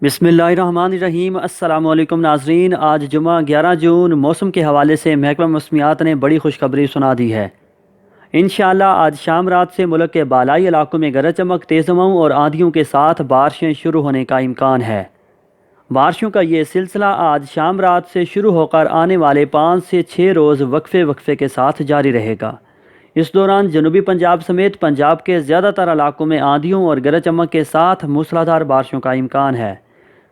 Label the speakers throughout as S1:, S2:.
S1: बिस्मिल्लाहिर्रहमानिर्रहीम। अस्सलाम वालेकुम नाजरीन। आज जुमा 11 जून मौसम के हवाले से महकमा मौसमियात ने बड़ी खुशखबरी सुना दी है। इंशाअल्लाह आज शाम रात से मुल्क के बालाई इलाकों में गरज चमक, तेज़ हवाओं और आंधियों के साथ बारिशें शुरू होने का इम्कान है। बारिशों का ये सिलसिला आज शाम रात से शुरू होकर आने वाले 5 से 6 रोज़ वक्फे वक्फे के साथ जारी रहेगा। इस दौरान जनूबी पंजाब समेत पंजाब के ज़्यादातर इलाकों में आंधियों और गरज चमक के साथ मूसलाधार बारिशों का इम्कान है।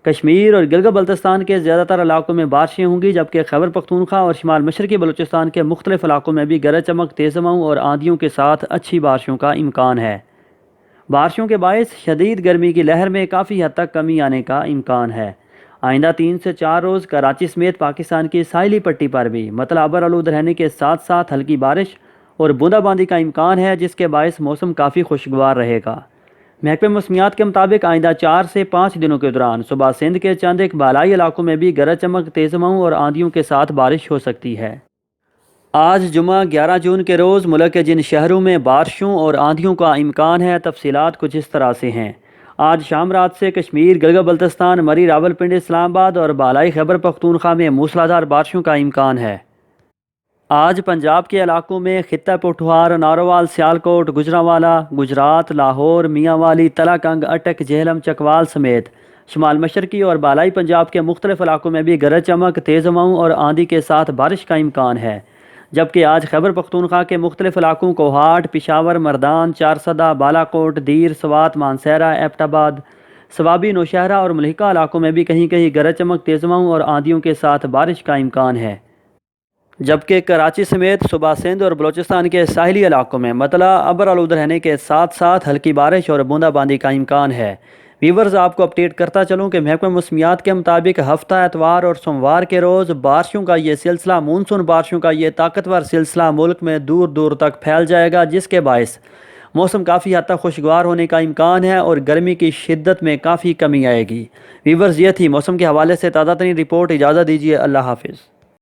S1: कश्मीर और गिलगित बल्तिस्तान के ज़्यादातर इलाकों में बारिशें होंगी, जबकि खैबर पख्तूनख्वा और शुमाल मशरक़ी बलूचिस्तान के मुख्तलिफ इलाकों में भी गरज चमक, तेज़ हवाओं और आंधियों के साथ अच्छी बारिशों का इम्कान है। बारिशों के बायस शदीद गर्मी की लहर में काफ़ी हद तक कमी आने का इम्कान है। आइंदा 3 से 4 रोज़ कराची समेत पाकिस्तान की साहिली पट्टी पर भी मतलाबर आलूद रहने के साथ साथ हल्की बारिश और बूंदाबांदी का इम्कान है, जिसके बायस मौसम काफ़ी खुशगवार रहेगा। महकमे मौसमियात के मुताबिक आइंदा 4 से 5 दिनों के दौरान सुबह सिंध के चंद एक बालाई इलाकों में भी गरज चमक, तेज़ हवाओं और आंधियों के साथ बारिश हो सकती है। आज जुमा 11 जून के रोज़ मुल्क के जिन शहरों में बारिशों और आंधियों का इम्कान है, तफसीलात कुछ इस तरह से हैं। आज शाम रात से कश्मीर, गिलगित बल्तिस्तान, मरी, रावलपिंडी, इस्लामाबाद और बालाई खैबर पख्तूनख्वा में मूसलाधार बारिशों का इम्कान है। आज पंजाब के इलाकों में खित्ता पोठवार, नारोवाल, सियालकोट, गुजरांवाला, गुजरात, लाहौर, मियांवाली, तलाकंग, अटक, जेहलम, चकवाल समेत शुमाल मशरकी और बालाई पंजाब के मुख्तलिफ इलाकों में भी गरज चमक, तेज़ हवाओं और आंधी के साथ बारिश का इम्कान है। जबकि आज खैबर पख्तूनख्वा के मुख्तलिफ इलाकों कोहाट, पिशावर, मरदान, चारसदा, बालाकोट, दीर, स्वात, मानसहरा, एबटाबाद, सवाबी, नौशहरा और मलिका इलाकों में भी कहीं कहीं गरज चमक, तेज़ हवाओं और आंधियों के साथ बारिश का इम्कान है। जबकि कराची समेत सूबा सिंध और बलूचिस्तान के साहिली इलाकों में मतला अबर आलूद रहने के साथ साथ हल्की बारिश और बूंदाबांदी का इम्कान है। वीवर्स, आपको अपडेट करता चलूँ कि महकमा मौसमियात के मुताबिक हफ्ता एतवार और सोमवार के रोज़ बारिशों का ये सिलसिला, मानसून बारिशों का ये ताकतवर सिलसिला मुल्क में दूर दूर तक फैल जाएगा, जिसके बायस मौसम काफ़ी हद तक खुशगवार होने का इम्कान है और गर्मी की शिद्दत में काफ़ी कमी आएगी। वीवर्स, ये थी मौसम के हवाले से ताज़ा तरीन रिपोर्ट। इजाज़त दीजिए। अल्लाह हाफिज़।